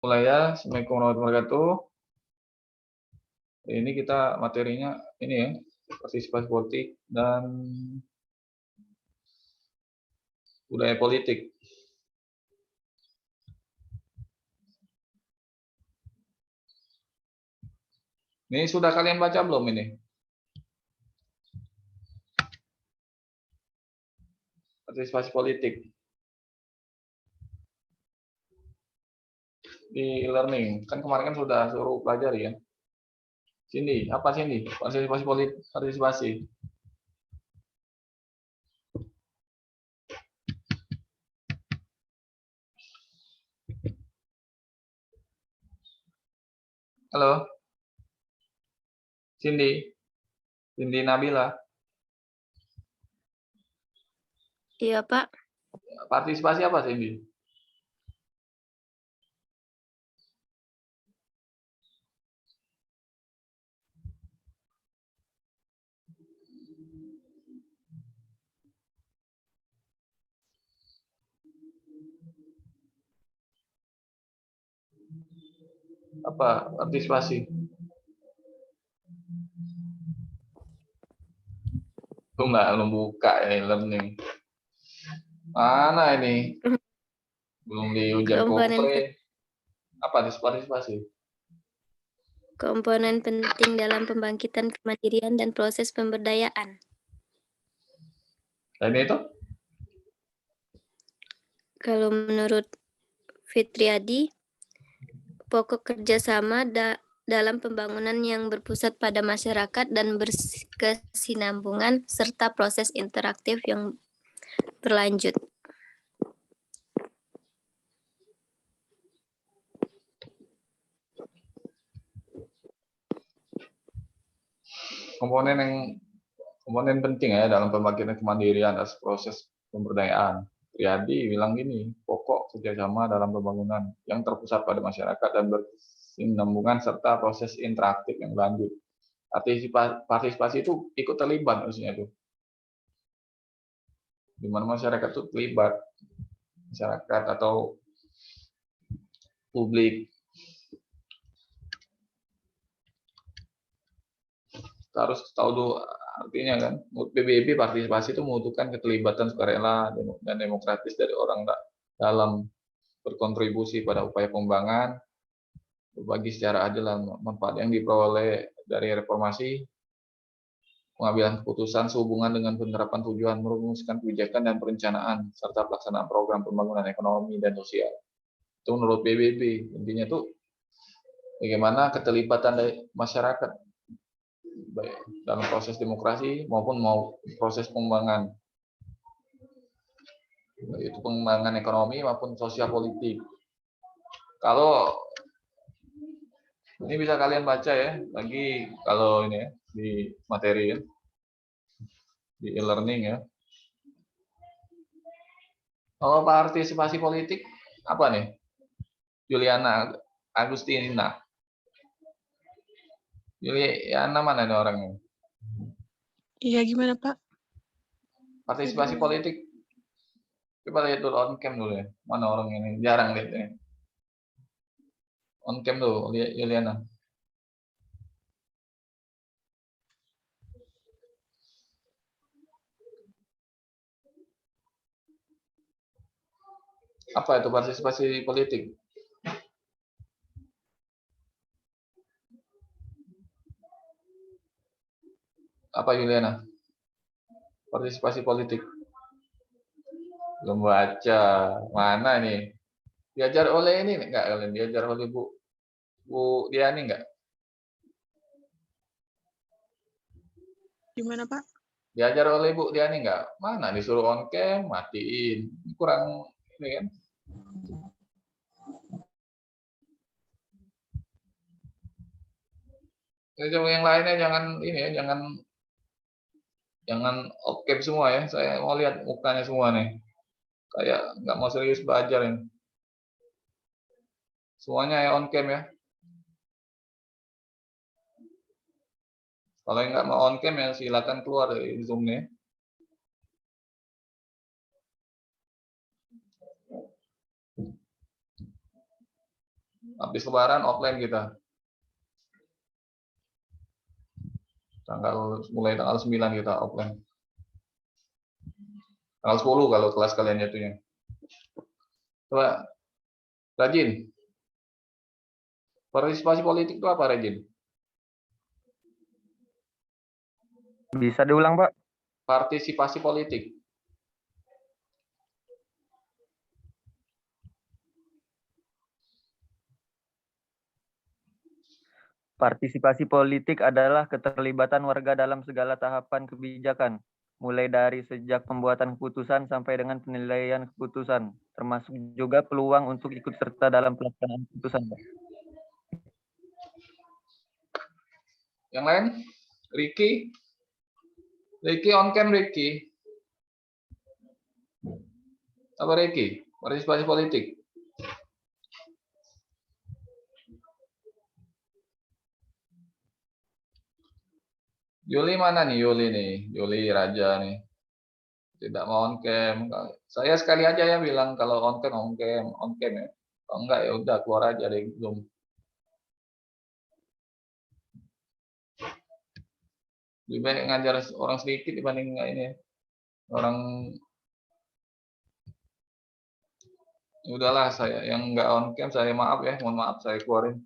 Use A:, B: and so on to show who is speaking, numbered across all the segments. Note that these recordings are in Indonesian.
A: Mulai ya. Assalamualaikum warahmatullahi wabarakatuh. Ini kita materinya ini ya, partisipasi politik dan budaya politik. Ini sudah kalian baca belum ini? Partisipasi politik di e-learning. Kan kemarin kan sudah suruh pelajari ya. Sini, apa sini? Partisipasi politik, partisipasi. Halo. Cindy Nabila.
B: Iya, Pak.
A: Partisipasi apa Cindy? Apa partisipasi? Itu belum buka ya e-learning. Mana ini? Belum diujar kopre. Apa partisipasi?
B: Komponen penting dalam pembangkitan kemandirian dan proses pemberdayaan.
A: Dan itu?
B: Kalau menurut Fitriadi, pokok kerjasama dalam pembangunan yang berpusat pada masyarakat dan berkesinambungan serta proses interaktif yang berlanjut.
A: Komponen penting ya dalam pembangkitan kemandirian dan proses pemberdayaan. Triadi bilang gini, pokok kerjasama dalam pembangunan yang terpusat pada masyarakat dan berkesinambungan serta proses interaktif yang berlanjut. Partisipasi itu ikut terlibat maksudnya itu. Di mana masyarakat itu terlibat, masyarakat atau publik. Kita harus tahu dulu artinya kan. PBB partisipasi itu membutuhkan keterlibatan sukarela dan demokratis dari orang dalam berkontribusi pada upaya pengembangan, berbagi secara adil dan manfaat yang diperoleh dari reformasi, pengambilan keputusan sehubungan dengan penerapan tujuan, merumuskan kebijakan dan perencanaan, serta pelaksanaan program pembangunan ekonomi dan sosial. Itu menurut PBB. Intinya itu bagaimana keterlibatan dari masyarakat baik dalam proses demokrasi maupun proses pengembangan, yaitu pengembangan ekonomi maupun sosial politik. Kalau ini bisa kalian baca ya, lagi kalau ini ya, di materi ya, di e-learning ya. Kalau partisipasi politik apa nih? Juliana Agustina. Juliana mana nih orangnya?
C: Iya, gimana Pak?
A: Partisipasi politik. Coba lihat dulu on cam dulu ya. Mana orang ini? Jarang lihat ya. On cam dulu, lihat Juliana. Apa itu partisipasi politik? Apa Juliana? Partisipasi politik. Belum baca. Mana nih? Diajar oleh ini enggak kalian? Diajar oleh Bu Diani enggak?
C: Gimana Pak?
A: Diajar oleh Bu Diani enggak? Mana disuruh on cam, matiin. Kurang ini kan? Yang lainnya jangan ini ya, jangan off cam semua ya. Saya mau lihat mukanya semua nih. Kayak nggak mau serius belajar ini. Semuanya ya on cam ya. Kalau yang nggak mau on cam ya silakan keluar dari Zoom-nya. Habis Lebaran offline kita. Mulai tanggal 9 kita offline. Tanggal 10 kalau kelas kalian jatuhnya. Coba, rajin. Partisipasi politik itu apa, rajin?
D: Bisa diulang, Pak?
A: Partisipasi politik.
D: Partisipasi politik adalah keterlibatan warga dalam segala tahapan kebijakan, mulai dari sejak pembuatan keputusan sampai dengan penilaian keputusan, termasuk juga peluang untuk ikut serta dalam pelaksanaan keputusan, Pak.
A: Yang lain? Ricky on cam, Ricky. Apa Ricky? Partisipasi politik. Yuli mana nih, Yuli nih? Yuli Raja nih. Tidak mau on cam. Saya sekali aja ya bilang kalau on cam ya. Kalau enggak ya udah keluar aja dari Zoom. Lebih baik ngajar orang sedikit dibanding enggak ini. Orang udahlah, saya yang enggak on cam saya maaf ya, mohon maaf saya keluarin.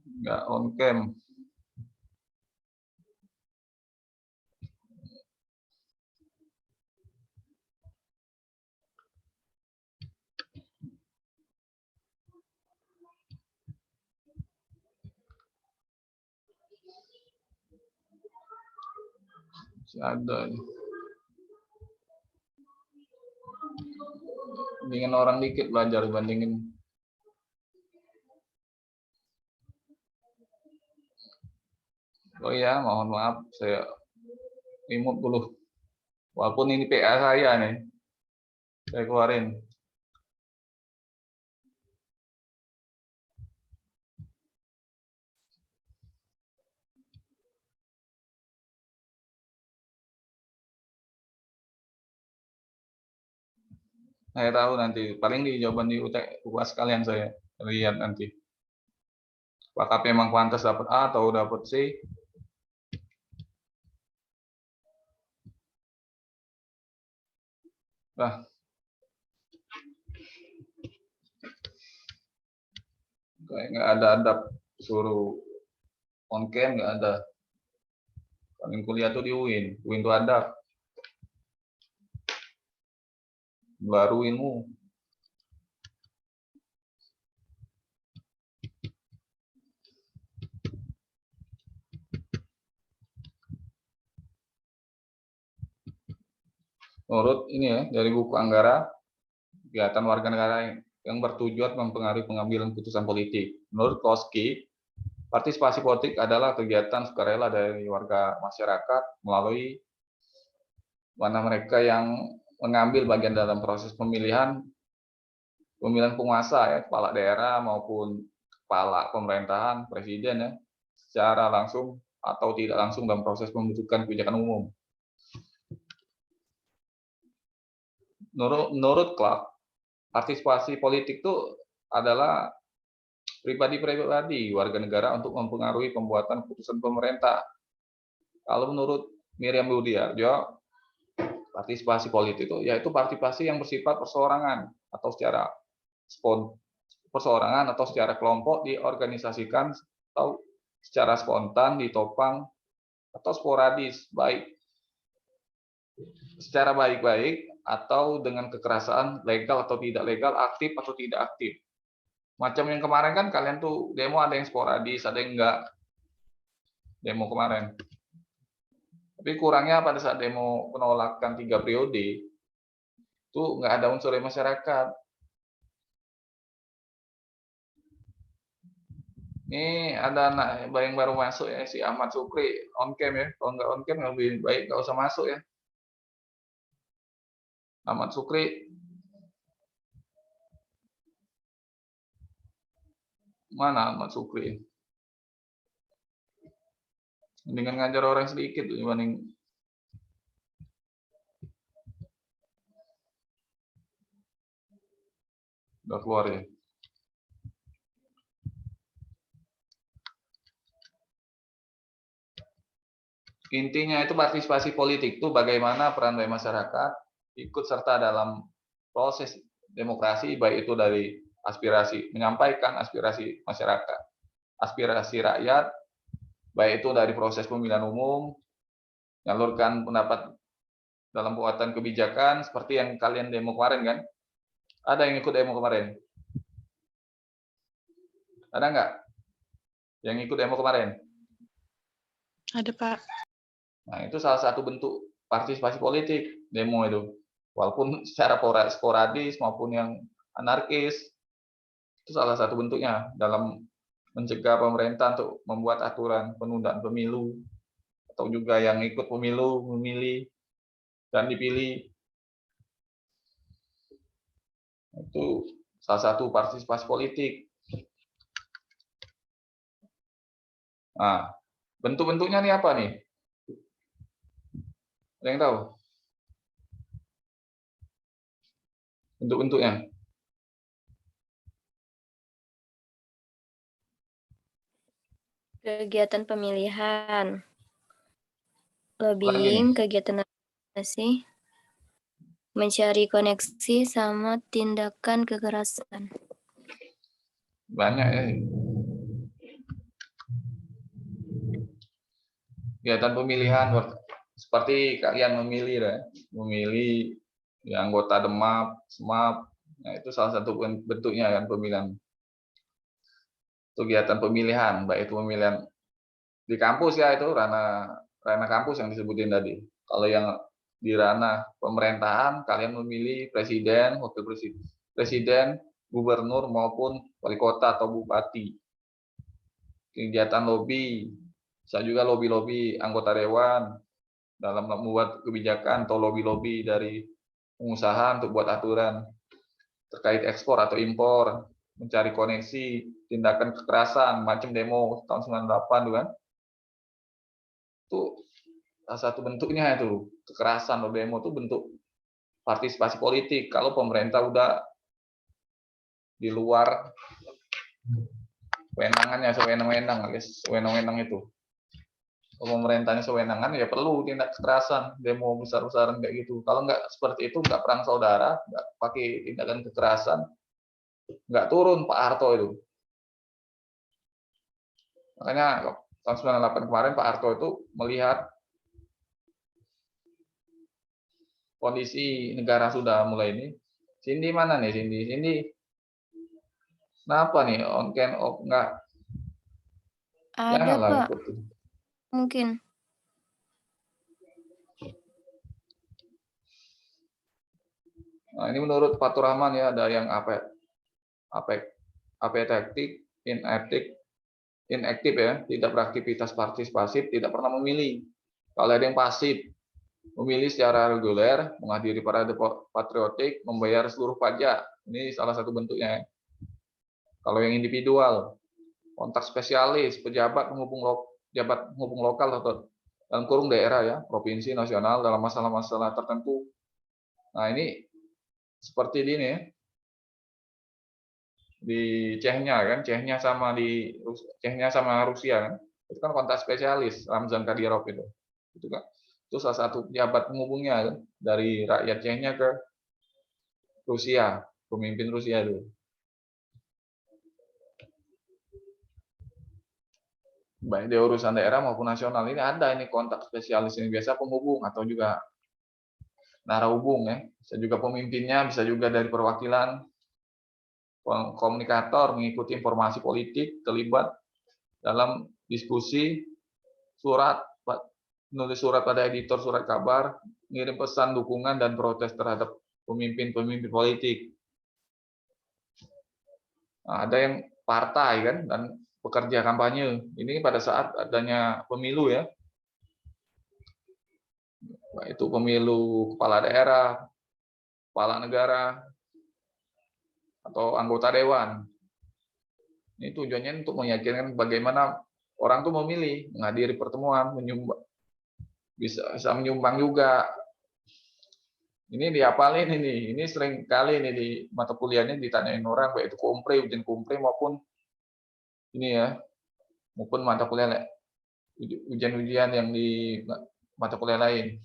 A: Enggak on cam. Ada dengan orang dikit belajar dibandingin. Oh iya, mohon maaf saya remote dulu. Walaupun ini PA saya nih, saya keluarin. Saya tahu nanti, paling di jawaban di UAS kalian saya lihat nanti. Apakah memang pantas dapat A atau dapat C? Nah, kayak nggak ada adab, suruh on cam nggak ada. Paling kuliah tuh di UIN tuh adab. Baru ilmu. Menurut ini ya, dari buku Anggara, kegiatan warga negara yang bertujuan mempengaruhi pengambilan keputusan politik. Menurut Kloski, partisipasi politik adalah kegiatan sukarela dari warga masyarakat melalui mana mereka yang mengambil bagian dalam proses pemilihan penguasa ya, kepala daerah maupun kepala pemerintahan, presiden ya, secara langsung atau tidak langsung dalam proses pembentukan kebijakan umum. Menurut Clark, partisipasi politik itu adalah pribadi-pribadi warga negara untuk mempengaruhi pembuatan keputusan pemerintah. Kalau menurut Miriam Budiarjo, partisipasi politik itu yaitu partisipasi yang bersifat perseorangan atau secara perseorangan atau secara kelompok diorganisasikan atau secara spontan ditopang atau sporadis, baik secara baik-baik atau dengan kekerasan, legal atau tidak legal, aktif atau tidak aktif. Macam yang kemarin kan kalian tuh demo ada yang sporadis, ada yang enggak. Demo kemarin. Tapi kurangnya pada saat demo penolakan 3 periode, itu enggak ada unsur masyarakat. Ini ada anak yang baru masuk ya, si Ahmad Sukri, on cam ya. Kalau enggak on cam lebih baik enggak usah masuk ya. Ahmad Sukri. Mana Ahmad Sukri? Mendingan ngajar orang sedikit dibanding Udah keluar ya. Intinya itu partisipasi politik itu bagaimana peran dari masyarakat ikut serta dalam proses demokrasi, baik itu dari aspirasi, menyampaikan aspirasi masyarakat, aspirasi rakyat, baik itu dari proses pemilihan umum, menyalurkan pendapat dalam pembuatan kebijakan, seperti yang kalian demo kemarin kan? Ada yang ikut demo kemarin? Ada nggak yang ikut demo kemarin?
C: Ada, Pak.
A: Nah, itu salah satu bentuk partisipasi politik, demo itu. Walaupun secara sporadis maupun yang anarkis, itu salah satu bentuknya dalam mencegah pemerintah untuk membuat aturan penundaan pemilu, atau juga yang ikut pemilu, memilih, dan dipilih. Itu salah satu partisipasi politik. Nah, bentuk-bentuknya nih apa nih? Ada yang tahu? Bentuk-bentuknya.
B: Kegiatan pemilihan, lobbying, kegiatan administrasi, mencari koneksi, sama tindakan kekerasan.
A: Banyak ya. Kegiatan pemilihan seperti kalian memilih ya, memilih ya, anggota DEMAP, SMAP. Nah, itu salah satu bentuknya kan pemilihan. Kegiatan pemilihan, baik itu pemilihan di kampus ya, itu ranah kampus yang disebutin tadi. Kalau yang di ranah pemerintahan, kalian memilih presiden, wakil presiden, gubernur maupun wali kota atau bupati. Kegiatan lobby, bisa juga lobby anggota dewan dalam membuat kebijakan, atau lobby dari pengusaha untuk buat aturan terkait ekspor atau impor, mencari koneksi, tindakan kekerasan, macam demo tahun 98 kan. Itu salah satu bentuknya itu, kekerasan atau demo itu bentuk partisipasi politik. Kalau pemerintah udah di luar kewenangannya, sewenang-wenang itu. Kalau pemerintahnya sewenangan, ya perlu tindak kekerasan, demo besar-besaran kayak gitu. Kalau nggak seperti itu, nggak perang saudara, nggak pakai tindakan kekerasan, nggak turun Pak Harto itu. Makanya tahun 98 kemarin Pak Harto itu melihat kondisi negara sudah mulai ini. Cindy mana nih Cindy? Kenapa nih on can off nggak?
B: Ada,
A: Janganlah
B: Pak.
A: ikut.
B: Mungkin.
A: Nah, ini menurut Fatur Rahman ya, ada yang apathetic, inaktif ya, tidak beraktivitas partisipasif, tidak pernah memilih. Kalau ada yang pasif, memilih secara reguler, menghadiri parade patriotik, membayar seluruh pajak. Ini salah satu bentuknya. Kalau yang individual, kontak spesialis, pejabat penghubung lokal atau dalam kurung daerah ya, provinsi, nasional dalam masalah-masalah tertentu. Nah, ini seperti ini ya. Di Chechnya kan, Chechnya sama Rusia kan. Itu kan kontak spesialis Ramzan Kadyrov itu. Itu kan. Itu salah satu pejabat penghubungnya kan, dari rakyat Chechnya ke Rusia, pemimpin Rusia itu. Baik di urusan daerah maupun nasional, ini ada ini kontak spesialis ini, biasa penghubung atau juga narahubung ya. Bisa juga pemimpinnya, bisa juga dari perwakilan, komunikator, mengikuti informasi politik, terlibat dalam diskusi, menulis surat pada editor surat kabar, ngirim pesan dukungan dan protes terhadap pemimpin politik. Nah, ada yang partai kan, dan pekerja kampanye. Ini pada saat adanya pemilu ya, itu pemilu kepala daerah, kepala negara, atau anggota dewan. Ini tujuannya untuk meyakinkan bagaimana orang tuh memilih, menghadiri pertemuan, bisa menyumbang juga. Ini dihafalin ini sering kali ini di mata kuliahnya ditanyain orang, baik itu kompre, ujian kompre maupun ini ya, maupun mata kuliah ujian-ujian yang di mata kuliah lain.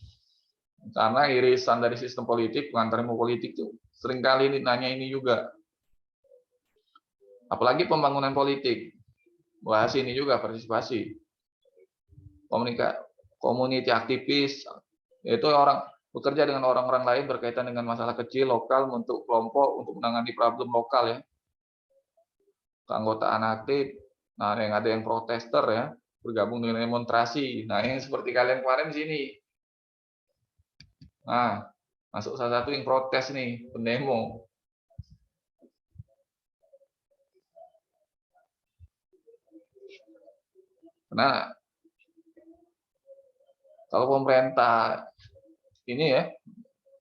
A: Karena irisan dari sistem politik, pengantar ilmu politik tuh sering kali nanya ini juga. Apalagi pembangunan politik, bahas ini juga partisipasi, community aktivis, yaitu orang bekerja dengan orang-orang lain berkaitan dengan masalah kecil lokal untuk kelompok untuk menangani problem lokal ya. Keanggotaan aktif, nah yang ada yang protester ya, bergabung dengan demonstrasi. Nah yang seperti kalian kemarin di sini. Nah masuk salah satu yang protes nih, pendemo. Nah kalau pemerintah ini ya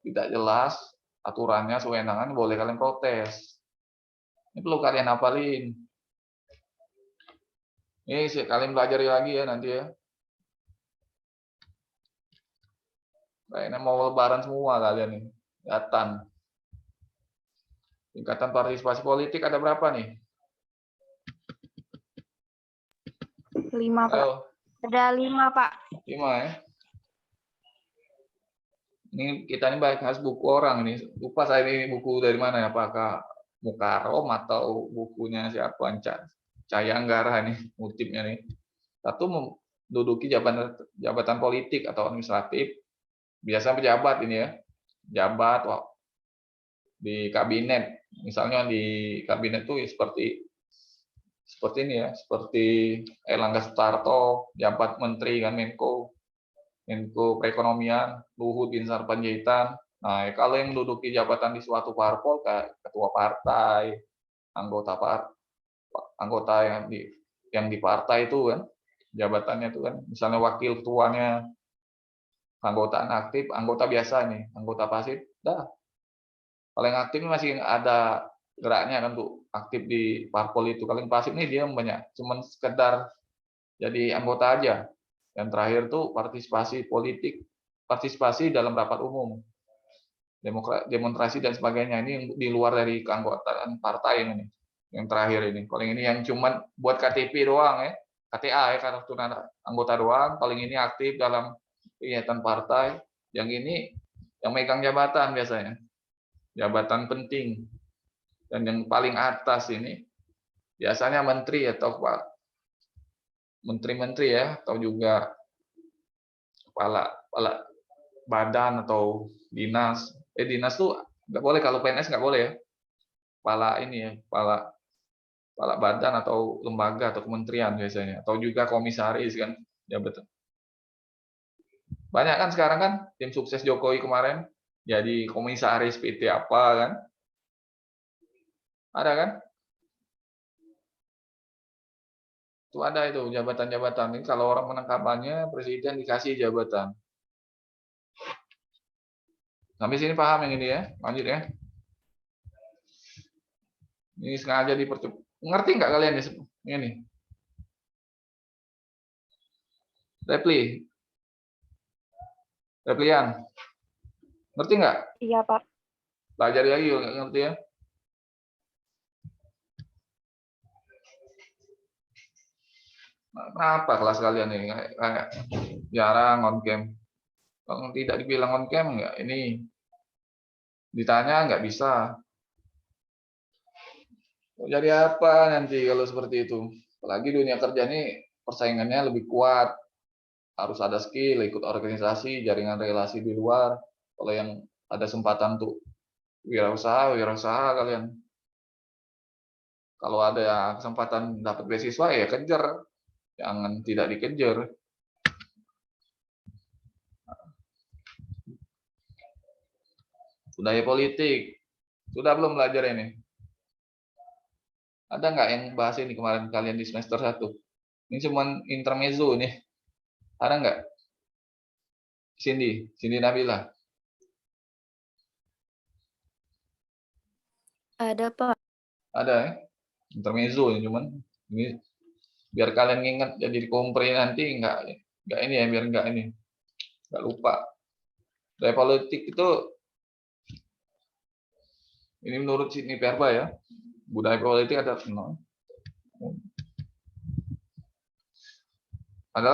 A: tidak jelas aturannya, sewenangan, boleh kalian protes. Ini perlu kalian hafalin. Ini kalian pelajari lagi ya nanti ya. Kayaknya mau lebaran semua kalian nih. Datang. Tingkatan partisipasi politik ada berapa nih?
E: 5, Pak.
A: Ayo,
E: Ada 5, Pak.
A: 5 ya. Ini kita ini bahas buku orang ini. Lupa saya ini buku dari mana ya? Apakah Mukarom atau bukunya siapa? Cahaya Anggara nih, motifnya nih. Satu menduduki jabatan politik atau administratif. Biasa pejabat ini ya. Jabat di kabinet. Misalnya di kabinet tuh seperti ini ya, seperti Erlangga Sutarto, jabat menteri kan, Menko Perekonomian, Luhut Binsar Panjaitan. Nah, kalau yang menduduki jabatan di suatu parpol kayak ketua partai, anggota yang di partai itu kan, jabatannya itu kan, misalnya wakil ketuanya, keanggotaan aktif, anggota biasa nih, anggota pasif, dah. Paling aktif masih ada geraknya kan untuk aktif di parpol itu. Kalau yang pasif nih dia banyak, cuman sekedar jadi anggota aja. Yang terakhir tuh partisipasi politik, partisipasi dalam rapat umum, demonstrasi dan sebagainya. Ini yang di luar dari keanggotaan partai ini. Yang terakhir ini. Paling ini yang cuman buat KTP doang ya, KTA ya, kartu anggota doang. Paling ini aktif dalam kegiatan partai. Yang ini yang megang jabatan biasanya, jabatan penting. Dan yang paling atas ini biasanya menteri atau menteri-menteri ya, atau juga kepala badan atau dinas. Dinas tuh nggak boleh, kalau PNS nggak boleh ya. Kepala ini ya, kepala badan atau lembaga atau kementerian biasanya, atau juga komisaris kan, jabatan. Banyak kan sekarang kan tim sukses Jokowi kemarin jadi komisaris PT apa kan? Ada kan? Itu ada itu jabatan-jabatan. Ini kalau orang menang kampanye, presiden dikasih jabatan. Sampai sini paham yang ini ya? Lanjut ya. Ini sengaja dipercepat. Ngerti nggak kalian ini? Replian. Ngerti nggak?
E: Iya, Pak.
A: Pelajari lagi nggak ngerti ya? Kenapa kelas kalian ini kayak jarang on cam? Kalau tidak dibilang on cam nggak, ini ditanya nggak bisa. Jadi apa nanti kalau seperti itu? Apalagi dunia kerja ini persaingannya lebih kuat, harus ada skill, ikut organisasi, jaringan relasi di luar. Kalau yang ada kesempatan untuk wirausaha kalian. Kalau ada kesempatan dapat beasiswa ya kejar, jangan tidak dikejar. Budaya politik, sudah belum belajar ini? Ada nggak yang bahas ini kemarin kalian di semester 1? Ini cuma intermezzo nih. Ada nggak? Cindy Nabila.
B: Ada, Pak.
A: Ada ya? Intermezzo ya, cuman ini biar kalian ingat jadi di kompre nanti nggak ini ya, biar nggak lupa. Budaya politik itu Ini menurut Sidney Verba ya. Budaya politik adalah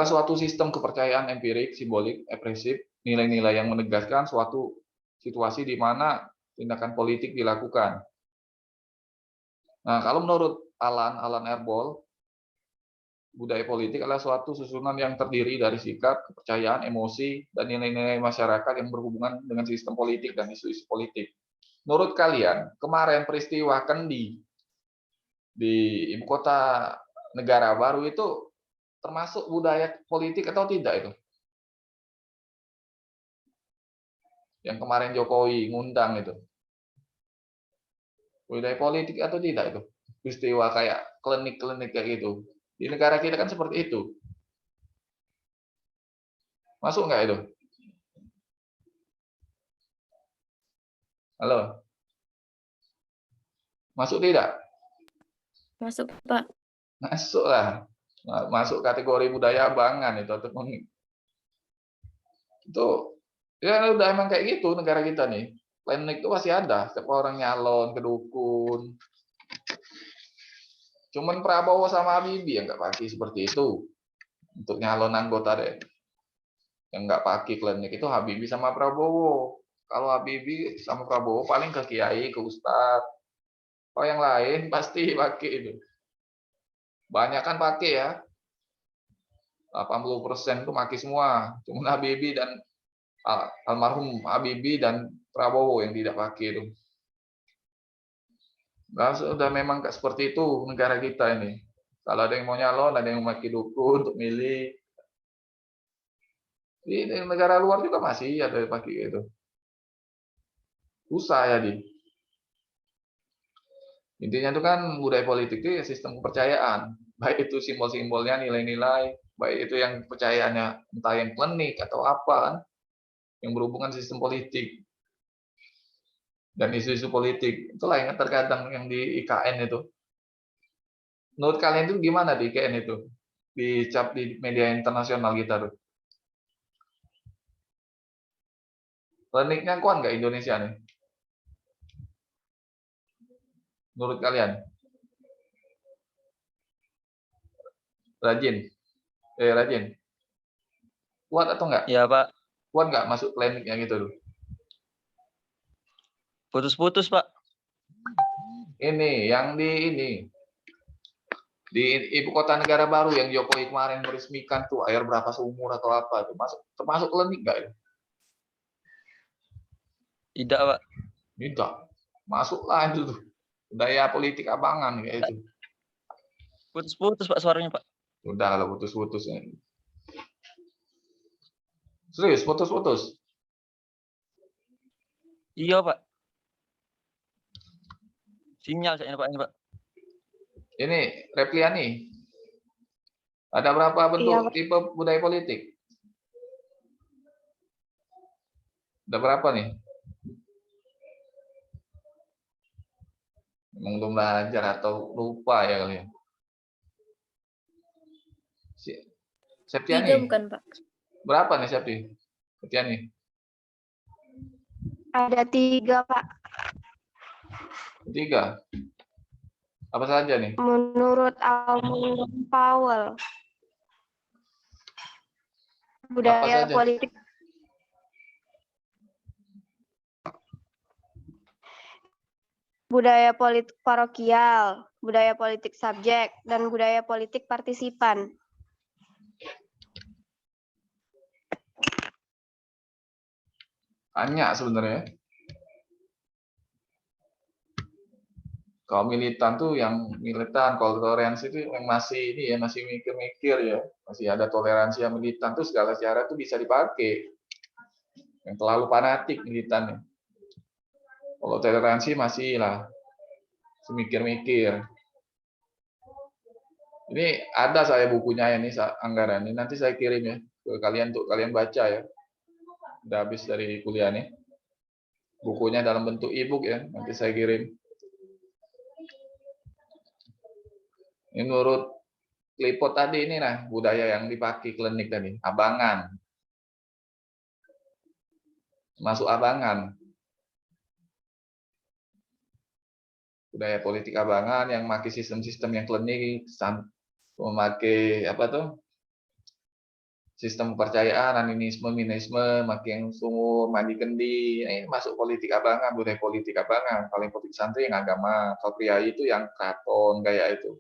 A: suatu sistem kepercayaan empirik, simbolik, ekspresif, nilai-nilai yang menegaskan suatu situasi di mana tindakan politik dilakukan. Nah, kalau menurut Alan Erbol, budaya politik adalah suatu susunan yang terdiri dari sikap, kepercayaan, emosi, dan nilai-nilai masyarakat yang berhubungan dengan sistem politik dan isu-isu politik. Menurut kalian, kemarin peristiwa Kendi di ibu kota negara baru itu termasuk budaya politik atau tidak itu? Yang kemarin Jokowi ngundang itu. Budaya politik atau tidak itu? Peristiwa kayak klinik-klinik kayak gitu. Di negara kita kan seperti itu. Masuk nggak itu? Halo? Masuk tidak?
B: Masuk, Pak.
A: Masuk lah. Masuk kategori budaya abangan itu. Itu ya udah emang kayak gitu negara kita nih. Klinik itu masih ada. Setiap orang nyalon ke dukun. Cuman Prabowo sama Habibie yang nggak pakai seperti itu. Untuk nyalon anggota deh. Yang nggak pakai klinik itu Habibie sama Prabowo. Kalau Habibie sama Prabowo paling ke kiai, ke ustadz. Oh yang lain pasti pakai itu. Banyak kan pakai ya. 80% itu pakai semua. Cuma Habibie dan almarhum Habibie dan Prabowo yang tidak pakai itu. Nah, sudah memang seperti itu negara kita ini. Kalau ada yang mau nyalon, ada yang mau pakai dukun untuk milih. Di negara luar juga masih ada yang pakai itu. Susah ya di. Intinya itu kan budaya politik itu ya sistem kepercayaan. Baik itu simbol-simbolnya, nilai-nilai, baik itu yang percayaannya entah yang klinik atau apa kan, yang berhubungan sistem politik dan isu-isu politik. Itulah yang terkadang yang di IKN itu. Menurut kalian itu gimana di IKN itu? Dicap di media internasional kita tuh. Kliniknya kuat nggak Indonesia nih? Menurut kalian? Rajin? Rajin. Kuat atau enggak?
D: Ya, Pak.
A: Kuat nggak masuk kliniknya gitu tuh?
D: Putus-putus, Pak.
A: Ini yang di ibu kota negara baru yang Jokowi kemarin meresmikan tuh air berapa sumur atau apa tuh termasuk klinik nggak ya?
D: Tidak, Pak.
A: Tidak. Masuklah itu tuh. Budaya politik abangan kayak itu.
D: Putus-putus, Pak, suaranya, Pak.
A: Udah kalau putus-putus. Serius putus-putus.
D: Iya, Pak. Sinyal saya, Pak, ini, Pak.
A: Ini Repliani. Ada berapa bentuk
E: Iya, Pak.
A: tipe budaya politik? Ada berapa nih? Memang belum belajar atau lupa ya kalian? Septiani.
B: 3 bukan, Pak?
A: Berapa nih Septiani?
E: Ada 3, Pak.
A: 3. Apa saja nih?
E: Menurut Almond Powell. Budaya
A: saja?
E: politik. Budaya politik parokial, budaya politik subjek, dan budaya politik partisipan.
A: Banyak sebenarnya. Kalau militan tuh yang militan, kalau toleransi itu yang masih ini ya masih mikir-mikir ya, masih ada toleransi yang militan tuh segala cara tuh bisa dipakai. Yang terlalu fanatik militannya. Kalau toleransi masih lah, semikir-mikir. Ini ada saya bukunya ini anggaran ini nanti saya kirim ya ke kalian untuk kalian baca ya. Udah habis dari kuliah nih. Bukunya dalam bentuk e-book ya, nanti saya kirim. Ini menurut Clifford tadi ini nah budaya yang dipakai klinik tadi, abangan. Masuk abangan. budaya politik abangan yang memakai sistem-sistem yang klinik, memakai apa tuh, sistem kepercayaan, animisme, minisme, maki yang sumur, mandi kendi, ini masuk politik abangan, budaya politik abangan. Kalau yang politik santri yang agama, kalau priai itu yang keraton kayak itu.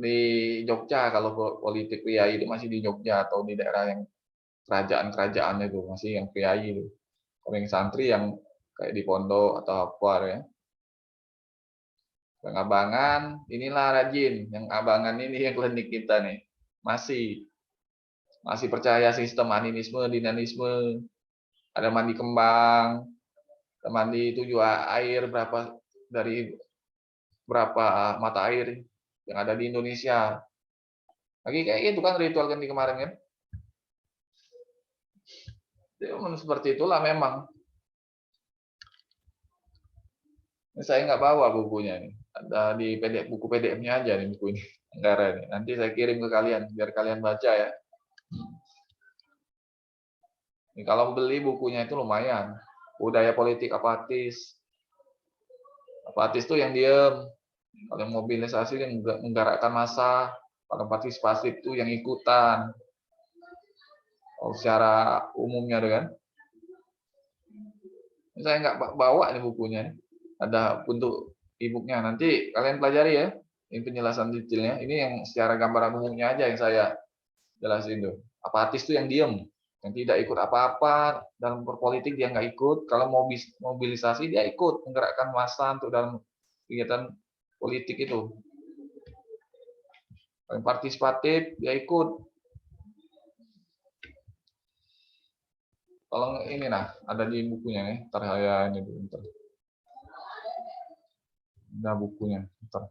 A: Di Jogja kalau politik priai itu masih di Jogja atau di daerah yang kerajaan-kerajaan itu masih yang priai itu. Kalau yang santri yang kayak di pondok atau apa ya. Yang abangan, inilah rajin. Yang abangan ini yang klinik kita nih. Masih percaya sistem animisme, dinamisme. Ada mandi kembang, ada mandi 7 air, dari berapa mata air yang ada di Indonesia. Lagi kayak gitu kan ritual kan di kemarin kan. Jadi, seperti itulah memang. Saya nggak bawa bukunya nih. Ada di PDF, buku PDF-nya aja nih buku ini. Anggaran ini. Nanti saya kirim ke kalian biar kalian baca ya. Ini kalau beli bukunya itu lumayan. Budaya politik apatis. Apatis itu yang diem. Kalau yang mobilisasi yang menggerakkan massa. Kalau partisipatif itu yang ikutan. Oh, secara umumnya kan. Saya nggak bawa nih bukunya. Ada bentuk e-booknya. Nanti kalian pelajari ya. Ini penjelasan detailnya. Ini yang secara gambaran umumnya aja yang saya jelasin tuh. Apatis itu yang diem, yang tidak ikut apa-apa dalam berpolitik dia nggak ikut. Kalau mau mobilisasi dia ikut menggerakkan massa untuk dalam kegiatan politik itu. Yang partisipatif dia ikut. Kalau ini nah ada di bukunya nih. Ntar saya ini dulu. Ntar. Ada bukunya. Ntar.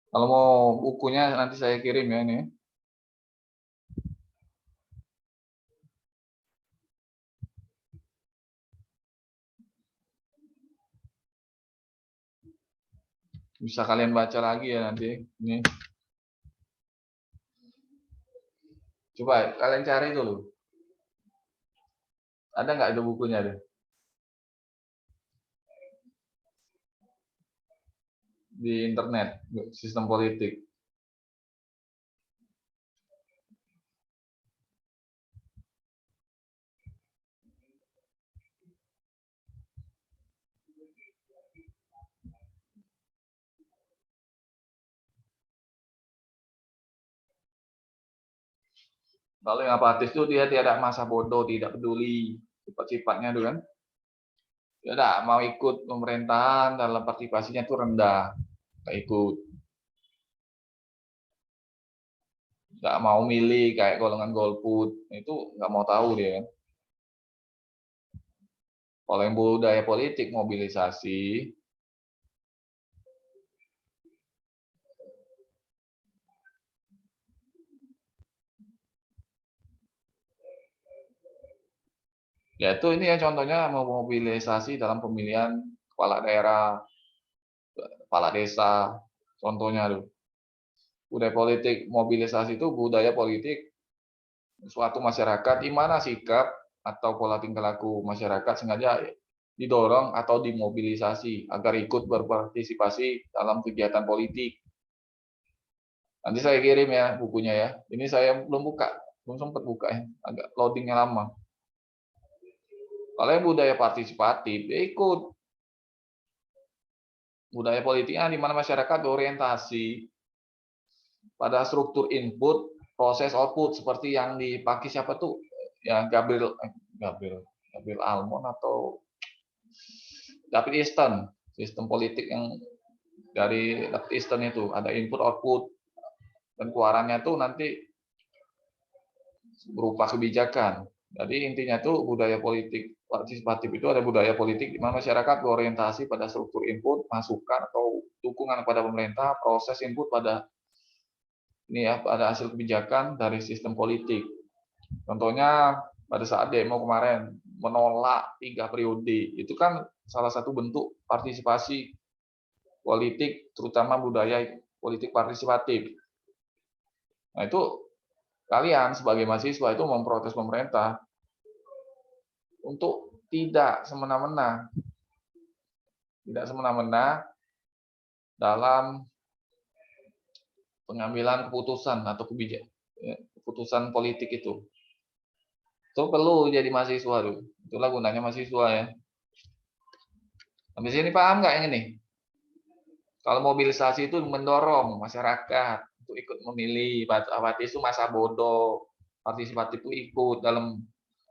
A: Kalau mau bukunya nanti saya kirim ya ini. Bisa kalian baca lagi ya nanti. Ini. Coba kalian cari dulu. Ada nggak ada bukunya deh? Di internet, sistem politik. Kalau yang apatis itu dia tidak masa bodoh, tidak peduli sifat-sifatnya itu kan. Dia tidak mau ikut pemerintahan dalam partisipasinya itu rendah, nggak ikut. Nggak mau milih kayak golongan golput, itu nggak mau tahu dia kan. Kalau yang budaya politik mobilisasi, yaitu ini ya contohnya mobilisasi dalam pemilihan kepala daerah, kepala desa, contohnya tuh. Budaya politik mobilisasi itu budaya politik suatu masyarakat di mana sikap atau pola tingkah laku masyarakat sengaja didorong atau dimobilisasi agar ikut berpartisipasi dalam kegiatan politik. Nanti saya kirim ya bukunya ya. Ini saya belum buka, belum sempat buka ya, agak loadingnya lama. Kalau yang budaya partisipatif, ya ikut. Budaya politiknya di mana masyarakat berorientasi pada struktur input, proses output seperti yang dipakai siapa tuh? Ya Gabriel Almond atau David Easton, sistem politik yang dari David Easton itu ada input output dan keluarannya tuh nanti berupa kebijakan. Jadi intinya tuh budaya politik partisipatif itu ada budaya politik di mana masyarakat berorientasi pada struktur input, masukan atau dukungan kepada pemerintah, proses input pada ini ya pada hasil kebijakan dari sistem politik. Contohnya pada saat demo kemarin menolak 3 periode, itu kan salah satu bentuk partisipasi politik, terutama budaya politik partisipatif. Nah itu kalian sebagai mahasiswa itu memprotes pemerintah untuk tidak semena-mena dalam pengambilan keputusan atau keputusan politik itu. Itu perlu jadi mahasiswa tuh. Itulah gunanya mahasiswa ya. Habis ini paham nggak yang ini? Kalau mobilisasi itu mendorong masyarakat untuk ikut memilih, partisipasi itu masa bodoh, partisipatif itu ikut dalam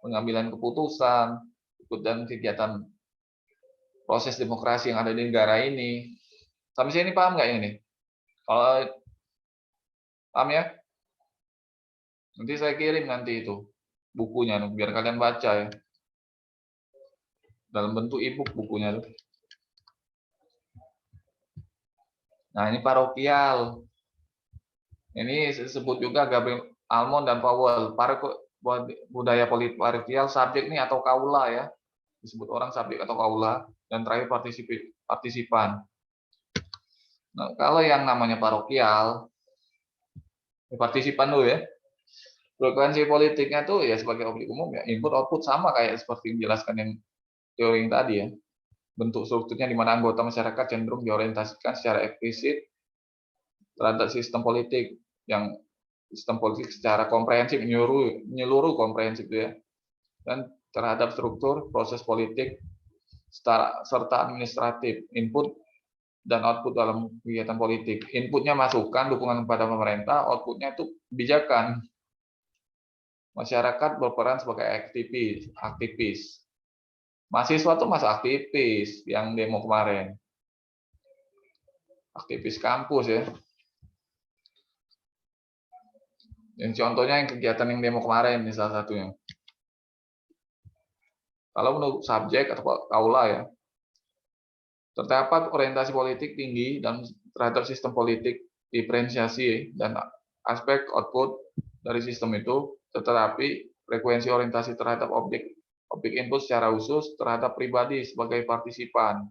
A: pengambilan keputusan, ikut dalam kegiatan proses demokrasi yang ada di negara ini. Sampai sini paham nggak yang ini? Kalau paham ya? Nanti saya kirim nanti itu bukunya biar kalian baca ya. Dalam bentuk e-book bukunya tuh. Nah, ini parokial. Ini disebut juga Gabriel Almond dan Powell. Budaya politik parokial, subjek nih atau kaula ya. Disebut orang subjek atau kaula. Dan terakhir partisipan. Nah, kalau yang namanya parokial, partisipan dulu ya. Frekuensi politiknya tuh ya sebagai objek umum ya, input output sama kayak seperti dijelaskan yang teori yang tadi ya. Bentuk strukturnya di mana anggota masyarakat cenderung diorientasikan secara eksplisit terhadap sistem politik secara komprehensif menyeluruh komprehensif ya, dan terhadap struktur proses politik serta administratif, input dan output dalam kegiatan politik. Inputnya masukan, dukungan kepada pemerintah, outputnya itu kebijakan. Masyarakat berperan sebagai aktivis. Mahasiswa tuh masa aktivis yang demo kemarin. Aktivis kampus ya. Yang contohnya yang kegiatan yang demo kemarin ini salah satunya. Kalau menurut subjek atau kaula ya, terdapat orientasi politik tinggi dan terhadap sistem politik diferensiasi dan aspek output dari sistem itu, tetapi frekuensi orientasi terhadap objek input secara khusus terhadap pribadi sebagai partisipan.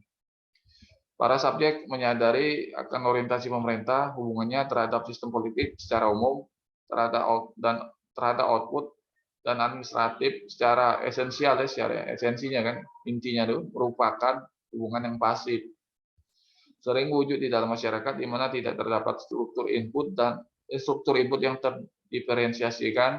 A: Para subjek menyadari akan orientasi pemerintah, hubungannya terhadap sistem politik secara umum, terhadap output dan administratif secara esensial ya, secara esensinya kan, intinya itu merupakan hubungan yang pasif. Sering wujud di dalam masyarakat di mana tidak terdapat struktur input yang terdiferensiasikan.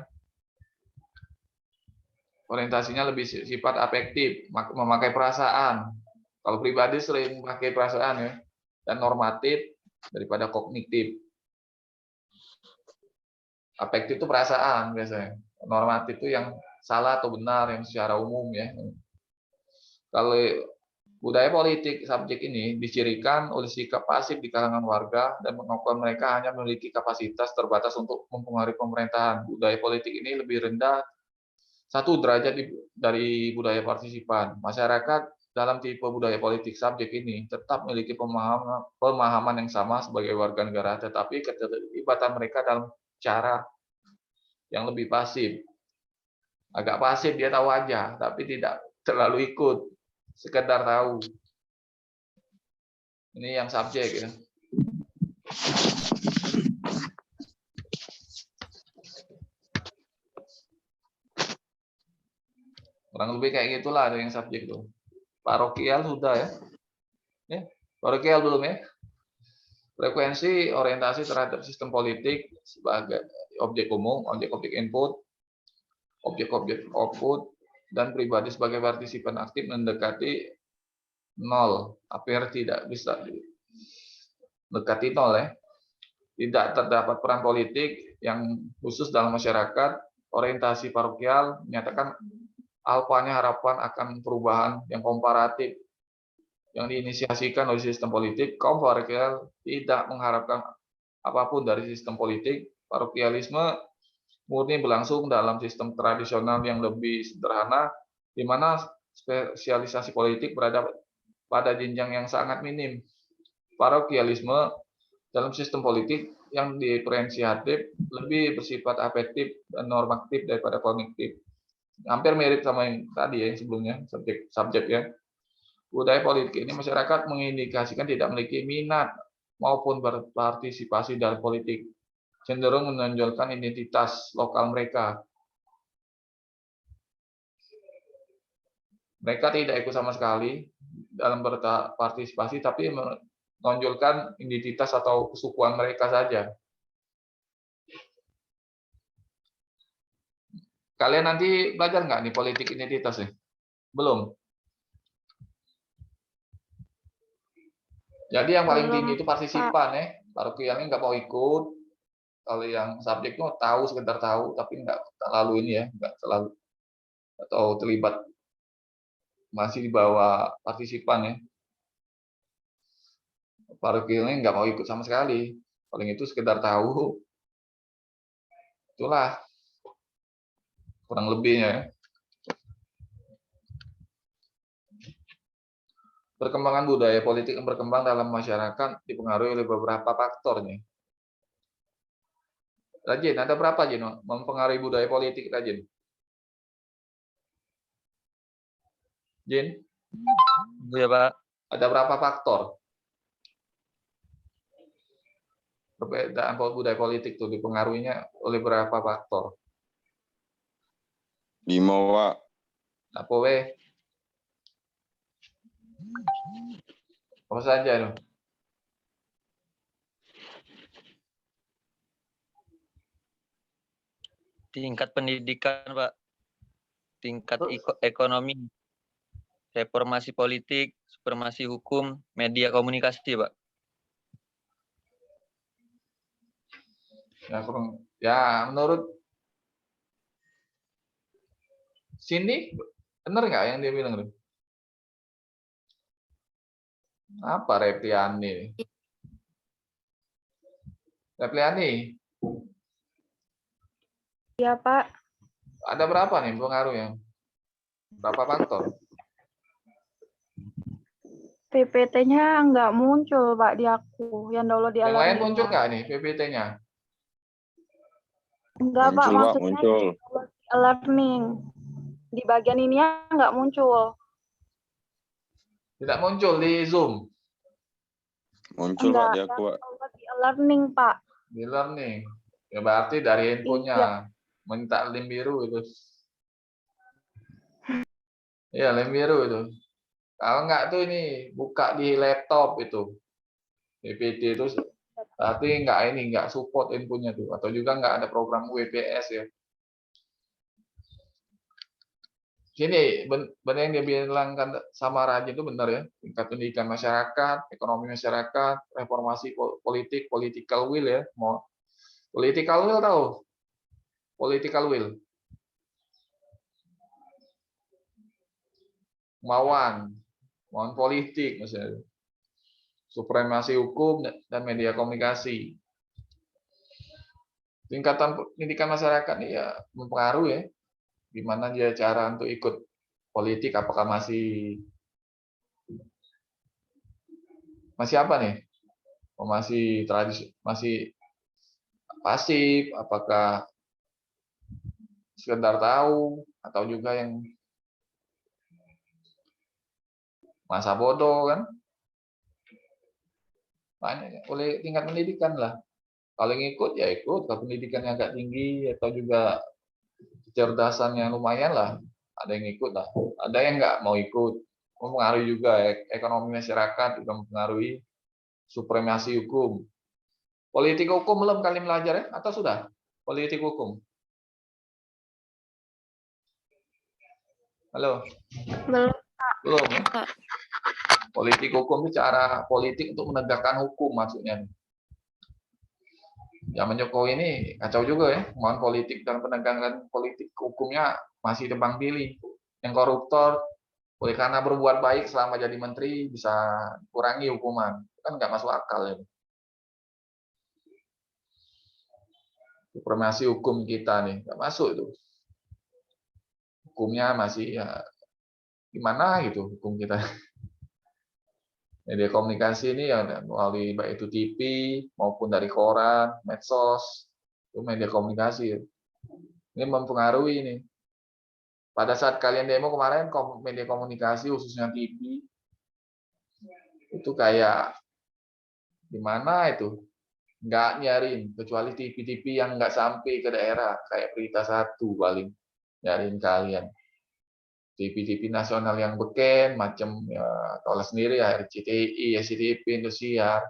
A: Orientasinya lebih sifat afektif, memakai perasaan. Kalau pribadi sering memakai perasaan ya, dan normatif daripada kognitif. Afektif itu perasaan biasanya. Normatif itu yang salah atau benar yang secara umum ya. Kalau budaya politik subjek ini dicirikan oleh sikap pasif di kalangan warga dan pengakuan mereka hanya memiliki kapasitas terbatas untuk mempengaruhi pemerintahan. Budaya politik ini lebih rendah 1 derajat dari budaya partisipan. Masyarakat dalam tipe budaya politik subjek ini tetap memiliki pemahaman yang sama sebagai warga negara, tetapi keterlibatan mereka dalam cara yang lebih pasif. Agak pasif, dia tahu aja, tapi tidak terlalu ikut, sekedar tahu. Ini yang subjek ya. Kurang lebih kayak gitulah ada yang subjek tuh. Parokial sudah ya. Parokial belum ya. Frekuensi orientasi terhadap sistem politik sebagai objek umum, objek-objek input, objek-objek output, dan pribadi sebagai partisipan aktif mendekati 0. Hampir tidak bisa mendekati 0 ya. Tidak terdapat peran politik yang khusus dalam masyarakat. Orientasi parokial menyatakan alfanya harapan akan perubahan yang komparatif yang diinisiasikan oleh sistem politik. Kaum parokial tidak mengharapkan apapun dari sistem politik. Parokialisme murni berlangsung dalam sistem tradisional yang lebih sederhana, di mana spesialisasi politik berada pada jenjang yang sangat minim. Parokialisme dalam sistem politik yang diferensiatif lebih bersifat afektif dan normatif daripada kognitif. Hampir mirip sama yang tadi ya, yang sebelumnya, subjek ya. Budaya politik ini masyarakat mengindikasikan tidak memiliki minat maupun berpartisipasi dalam politik, cenderung menonjolkan identitas lokal mereka. Mereka tidak ikut sama sekali dalam berpartisipasi, tapi menonjolkan identitas atau kesukuan mereka saja. Kalian nanti belajar nggak nih politik identitas nih? Belum? Jadi yang paling
E: Belum,
A: tinggi itu partisipan ya. Parokialnya nggak mau ikut. Kalau yang subjek itu tahu, sekedar tahu, tapi nggak terlalu ini ya, nggak terlalu atau terlibat, masih di bawah partisipan ya. Parokialnya nggak mau ikut sama sekali. Paling itu sekedar tahu. Itulah kurang lebihnya ya. Perkembangan budaya politik yang berkembang dalam masyarakat dipengaruhi oleh beberapa faktor nih. Rajin, ada berapa Jin mempengaruhi budaya politik Rajin? Jin?
D: Iya, Pak.
A: Ada berapa faktor? Perbedaan budaya politik itu dipengaruhinya oleh berapa faktor?
F: 5, Pak.
A: Apa weh? Apa saja itu?
D: Tingkat pendidikan, Pak. Tingkat ekonomi, reformasi politik, supremasi hukum, media komunikasi, Pak.
A: Ya, menurut Cindy, benar nggak yang dia bilang itu? Apa Repliani? Repliani,
E: Iya, Pak.
A: ada berapa nih pengaruhnya? Berapa faktor?
E: PPT-nya nggak muncul, Pak, di aku. Yang download di
A: Yang lain
E: e-learning.
A: muncul nggak nih PPT-nya?
E: Enggak, Pak.
F: Muncul, Pak,
E: Maksudnya
F: muncul.
E: di download di e-learning. Di bagian ini nggak muncul.
A: Tidak muncul di Zoom,
F: Muncul, Pak,
E: Enggak,
F: di
E: yang
F: aku, Pak.
E: download di e-learning, Pak.
A: di learning. Ya berarti dari handphonenya. Minta lem biru itu. Iya, lem biru itu. Kalau nggak tuh ini buka di laptop itu. PPT itu berarti nggak support infonya tuh, atau juga nggak ada program WPS ya. Sini benar yang dia bilang kan sama Rajin itu benar ya, tingkat pendidikan masyarakat, ekonomi masyarakat, reformasi politik, political will ya. Mau political will tahu? Political will. Mauan politik misalnya. Supremasi hukum dan media komunikasi. Tingkatan pendidikan masyarakat ini ya mempengaruhi ya. Gimana dia cara untuk ikut politik, apakah masih apa nih? Masih tradisi, masih pasif, apakah sekedar tahu, atau juga yang masa bodoh kan? Banyak oleh tingkat pendidikan lah. Kalau yang ikut ya ikut, kalau pendidikan yang agak tinggi atau juga kecerdasannya lumayan lah, ada yang ikut lah. Ada yang nggak mau ikut, mempengaruhi juga ekonomi masyarakat, juga mempengaruhi supremasi hukum. Politik hukum belum kalian belajar ya? Atau sudah? Politik hukum. Halo? Belum ya? Politik hukum itu cara politik untuk menegakkan hukum maksudnya. Zaman Jokowi ini kacau juga ya, mohon politik dan penegakan politik hukumnya masih tebang pilih. Yang koruptor oleh karena berbuat baik selama jadi menteri bisa kurangi hukuman, kan nggak masuk akal ya. supremasi hukum kita nih, nggak masuk itu. Hukumnya masih ya gimana gitu hukum kita. Media komunikasi ini ya melalui baik itu TV maupun dari koran, medsos, itu media komunikasi. Ini mempengaruhi ini. Pada saat kalian demo kemarin, media komunikasi khususnya TV itu kayak gimana itu? Nggak nyarin, kecuali TV-TV yang nggak sampai ke daerah, kayak Berita Satu paling nyarin kalian. TV-TV nasional yang beken, macam ya, tolak sendiri ya, RCTI, SCTV, Indosiar,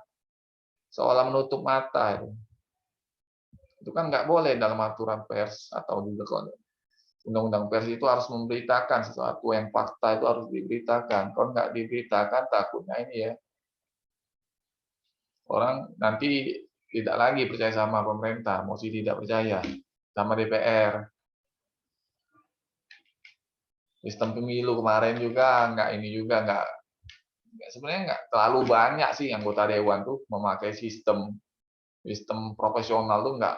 A: seolah menutup mata itu. Itu kan nggak boleh dalam aturan pers atau juga undang-undang pers itu harus memberitakan sesuatu yang fakta itu harus diberitakan. Kalau nggak diberitakan takutnya ini ya orang nanti tidak lagi percaya sama pemerintah, mesti tidak percaya sama DPR. Sistem pemilu kemarin juga nggak sebenarnya nggak terlalu banyak sih anggota dewan tuh memakai sistem profesional tuh nggak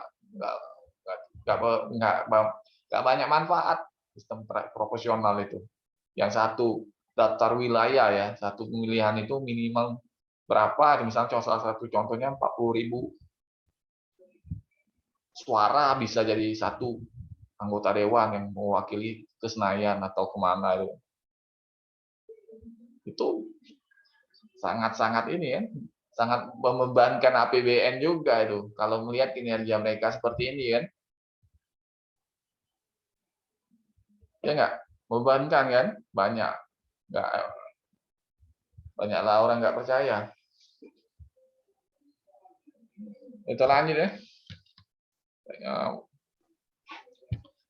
A: banyak manfaat sistem profesional itu. Yang satu daftar wilayah ya, satu pemilihan itu minimal berapa? Misalnya salah satu contohnya 40.000 suara bisa jadi satu anggota dewan yang mewakili ke Senayan atau kemana itu. Itu sangat-sangat ini ya, sangat membebankan APBN juga itu. Kalau melihat kinerja mereka seperti ini kan, ya nggak membebankan kan, banyaklah orang nggak percaya. Itu lanjut ya.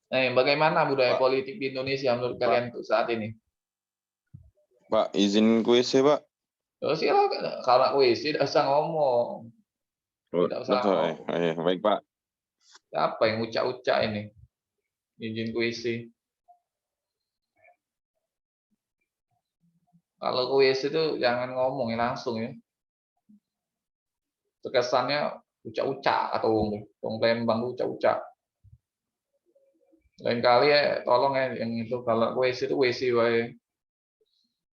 A: Nah, bagaimana budaya politik di Indonesia menurut kalian untuk saat ini?
F: Pak, izin kuis ya, Pak.
A: Oh, silakan. Kalau kuis tidak usah ngomong. Tidak usah ngomong.
F: Baik, Pak.
A: Apa yang ucap-ucap ini? Izin kuisi. Kalau kuis itu jangan ngomong langsung ya. Terkesannya ucap-ucap atau Lembang ucap-ucap. Lain kali ya tolong ya yang itu kalau kuis itu WC wae.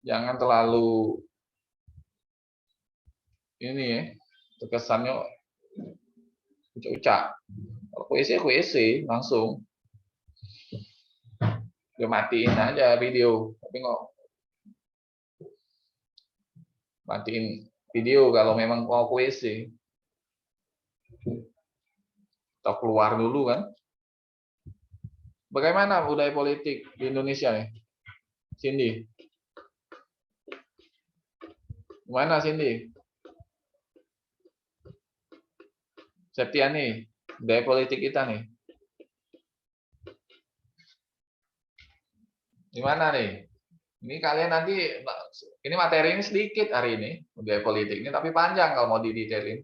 A: Jangan terlalu ini ya. Terkesannya ucap-ucap. Kalau WC langsung. Udah matiin aja video, tapi nggak matiin video kalau memang mau WC. Atau keluar dulu kan. Bagaimana budaya politik di Indonesia nih? Cindy. Gimana Cindy? Septiani, budaya politik kita nih. Gimana nih? Ini kalian nanti, ini materi ini sedikit hari ini, budaya politik ini, tapi panjang kalau mau didetailin.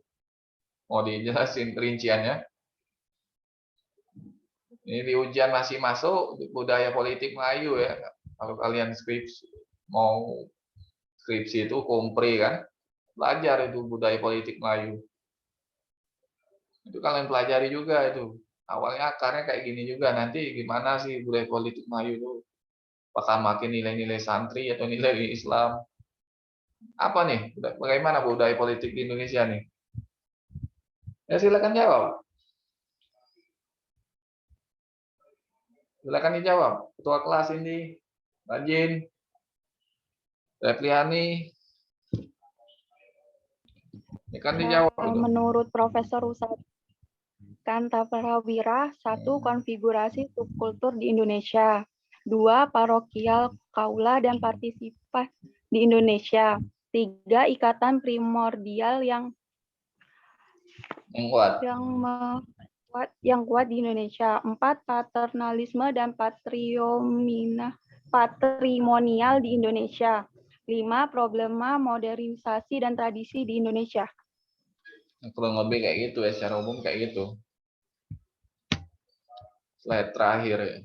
A: Mau dijelasin perinciannya. Ini di ujian masih masuk budaya politik Melayu ya. Kalau kalian mau skripsi itu kompre kan, belajar itu budaya politik Melayu. Itu kalian pelajari juga itu. Awalnya akarnya kayak gini juga. Nanti gimana sih budaya politik Melayu itu? Apakah makin nilai-nilai santri atau nilai Islam? Apa nih? Bagaimana budaya politik di Indonesia nih? Ya silakan jawab. Silakan dijawab. Ketua kelas ini, Rajin, Repliani. Ini kan dijawab.
G: Menurut Profesor Usad Kanta Prawira, 1. Konfigurasi subkultur di Indonesia. 2. Parokial, kaula, dan partisipas di Indonesia. 3. Ikatan primordial yang kuat di Indonesia. 4. Paternalisme dan patrimonial di Indonesia. 5. Problema modernisasi dan tradisi di Indonesia.
A: Kurang lebih kayak gitu ya, secara umum kayak gitu. Slide terakhir ya.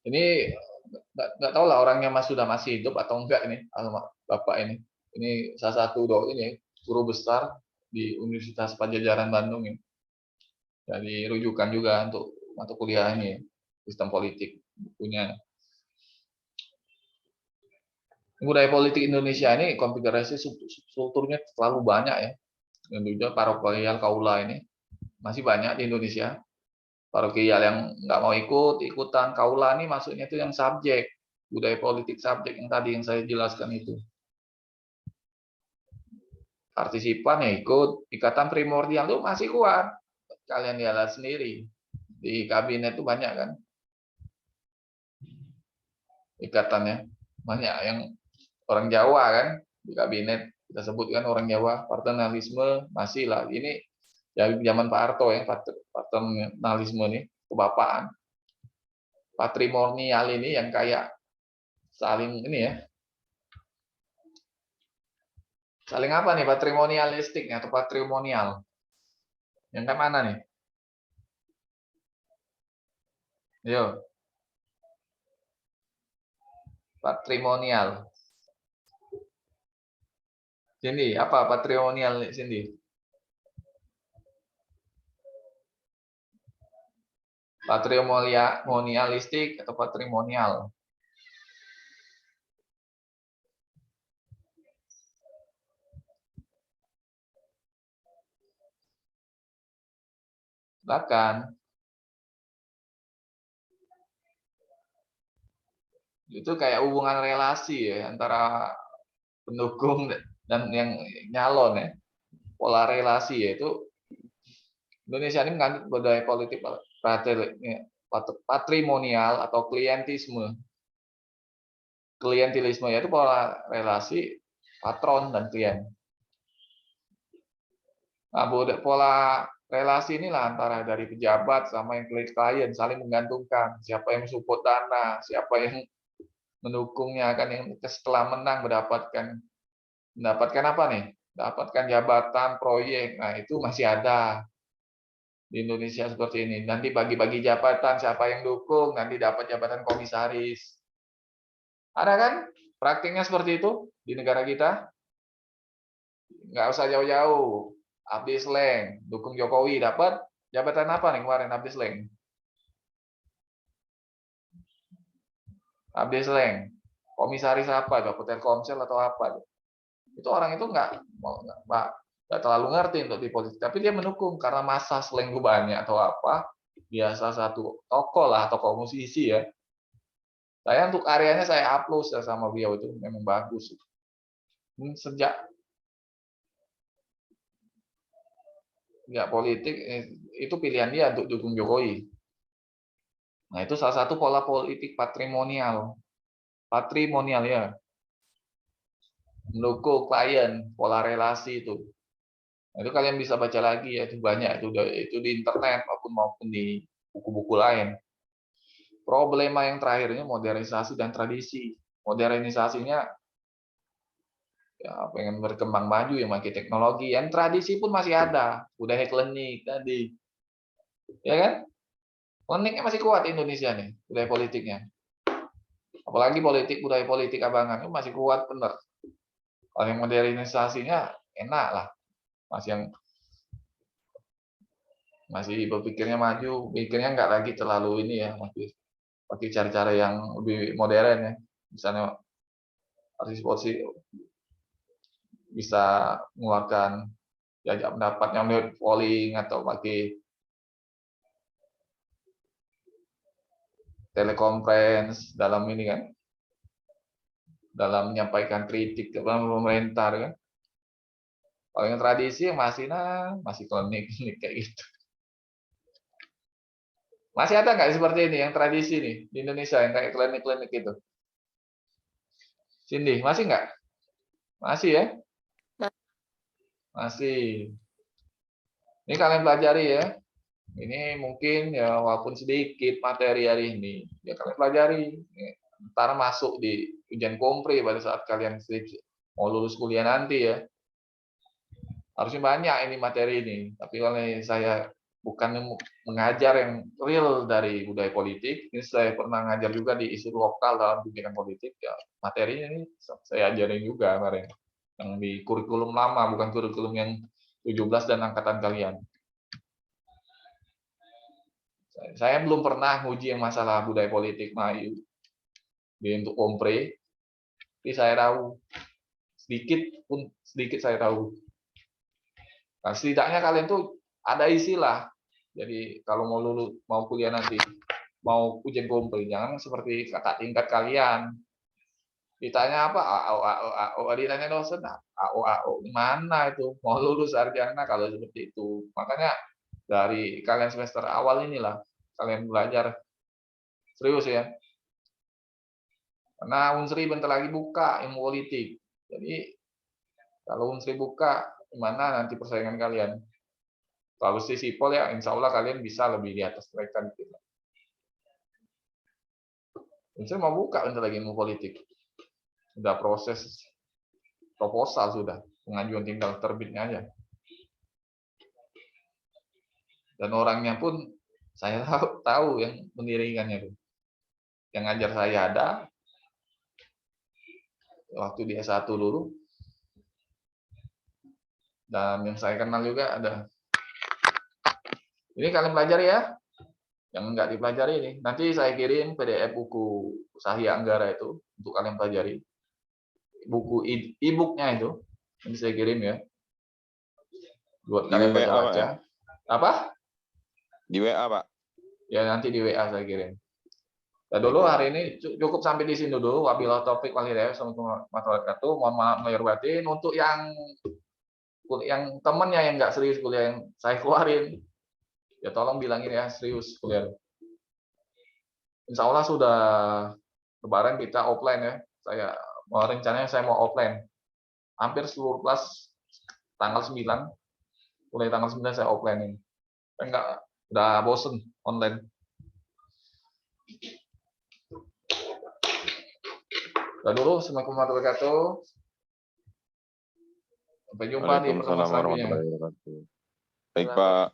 A: Ini nggak tahu lah orangnya masih hidup atau enggak ini, Bapak ini. Ini salah satu ini guru besar di Universitas Padjadjaran Bandung ini. Jadi rujukan juga untuk mata kuliah ini, sistem politik bukunya. Budaya politik Indonesia ini konfigurasi strukturnya terlalu banyak ya. Dan juga parokial kaula ini masih banyak di Indonesia. Parokial yang nggak mau ikutan, kaula ini maksudnya itu yang subjek, budaya politik subjek yang tadi yang saya jelaskan itu. Partisipan ya ikut, ikatan primordial itu masih kuat. Kalian lihat sendiri, di kabinet itu banyak kan ikatannya, banyak yang orang Jawa kan di kabinet, kita sebutkan orang Jawa. Paternalisme masih lah, ini ya zaman Pak Harto ya, paternalisme ini kebapaan. Patrimonial ini yang kayak saling ini ya, saling apa nih, patrimonialistik atau patrimonial yang ke mana nih? Yo, patrimonial. Cindy, apa patrimonial Cindy? Patrimonialistik atau patrimonial? Silakan. Itu kayak hubungan relasi ya antara pendukung dan yang nyalon ya. Pola relasi ya itu Indonesia ini mengandung budaya politik patrimonial atau klientisme. Klientelisme yaitu pola relasi patron dan klien. Nah, pola relasi inilah antara dari pejabat sama yang klien saling menggantungkan. Siapa yang support dana, siapa yang mendukungnya, akan yang setelah menang mendapatkan apa nih? Mendapatkan jabatan, proyek. Nah, itu masih ada di Indonesia seperti ini. Nanti bagi-bagi jabatan, siapa yang dukung, nanti dapat jabatan komisaris. Ada kan? Praktiknya seperti itu di negara kita. Nggak usah jauh-jauh. Abdi Sleng, dukung Jokowi, dapat jabatan apa nih kemarin Abdi Sleng? Abdi Sleng, komisaris apa? Hotel Komsel atau apa? Itu orang itu nggak terlalu ngerti untuk di politik, tapi dia mendukung karena masa selenggu banyak atau apa. Dia salah satu tokoh lah, tokoh musisi ya. Saya untuk karyanya saya upload sama beliau, itu memang bagus. Sejak nggak politik itu pilihan dia untuk dukung Jokowi. Nah, itu salah satu pola politik patrimonial ya, mendukung klien, pola relasi itu. Nah, itu kalian bisa baca lagi ya, itu banyak itu di internet maupun di buku-buku lain. Problema yang terakhirnya modernisasi dan tradisi. Modernisasinya ya pengen berkembang maju ya pakai teknologi, yang tradisi pun masih ada, budaya klinik tadi, ya kan? Kliniknya masih kuat Indonesia nih, budaya politiknya. Apalagi budaya politik abangan itu masih kuat bener. Kalau yang modernisasinya enak lah, masih berpikirnya maju, pikirnya nggak lagi terlalu ini ya, masih pakai cara-cara yang lebih modern ya. Misalnya partisipasi bisa mengeluarkan jajak pendapatnya melalui polling atau pakai telekonferensi dalam ini kan, dalam menyampaikan kritik kepada pemerintah kan. Kalau yang tradisi masih klinik kayak gitu. Masih ada nggak seperti ini yang tradisi nih di Indonesia yang kayak klinik-klinik itu? Cindy, masih nggak? Masih ya? Masih. Ini kalian pelajari ya. Ini mungkin ya walaupun sedikit materi hari ini, ya kalian pelajari. Ntar masuk di ujian kompre pada saat kalian mau lulus kuliah nanti ya. Harusnya banyak ini materi ini. Tapi kalau saya bukan mengajar yang real dari budaya politik, ini saya pernah ngajar juga di isu lokal dalam pendidikan politik. Ya, materinya ini saya ajarin juga kemarin. Yang di kurikulum lama, bukan kurikulum yang 17 dan angkatan kalian. Saya belum pernah nguji yang masalah budaya politik Melayu di untuk kompre, tapi saya tahu sedikit saya tahu. Nah, setidaknya kalian tuh ada istilah. Jadi kalau mau kuliah nanti, mau ujian kompre, jangan seperti kakak tingkat kalian. Ditanya apa? Ditanya dosen, AO, mana itu? Mau lulus sarjana kalau seperti itu. Makanya dari kalian semester awal inilah kalian belajar serius ya. Karena Unsri bentar lagi buka ilmu politik. Jadi kalau Unsri buka, gimana nanti persaingan kalian? Kalau si Sipol ya, insya Allah kalian bisa lebih di atas mereka. Unsri mau buka bentar lagi ilmu politik. Sudah proses proposal sudah, pengajuan tinggal terbitnya aja. Dan orangnya pun saya tahu yang mendirikannya itu. Yang ngajar saya ada, waktu di S1 dulu. Dan yang saya kenal juga ada. Ini kalian pelajari ya. Yang enggak dipelajari ini. Nanti saya kirim PDF buku Sahya Anggara itu untuk kalian pelajari. Buku e-booknya itu. Ini saya kirim ya. Buat
F: Di
A: kalian
F: WA,
A: baca-baca.
F: Pak, ya?
A: Apa?
F: Di WA, Pak.
A: Ya nanti di WA saya kirim. Nah, dulu hari ini cukup sampai di sini dulu. Wabillahi taufik wal hidayah. Assalamualaikum warahmatullahi wabarakatuh. Mohon maaf lahir batin. Untuk yang temennya yang nggak serius kuliah yang saya keluarin, ya tolong bilangin ya serius kuliah. Insya Allah sudah Lebaran kita offline ya. Rencananya saya mau offline. Hampir seluruh kelas tanggal 9. Mulai tanggal 9 saya offline ini. Saya nggak, udah bosen online. Udah dulu, Assalamualaikum warahmatullahi wabarakatuh. Sampai jumpa di pertemuan
F: Waalaikumsalam
A: selanjutnya.
F: warahmatullahi wabarakatuh. Baik, Pak.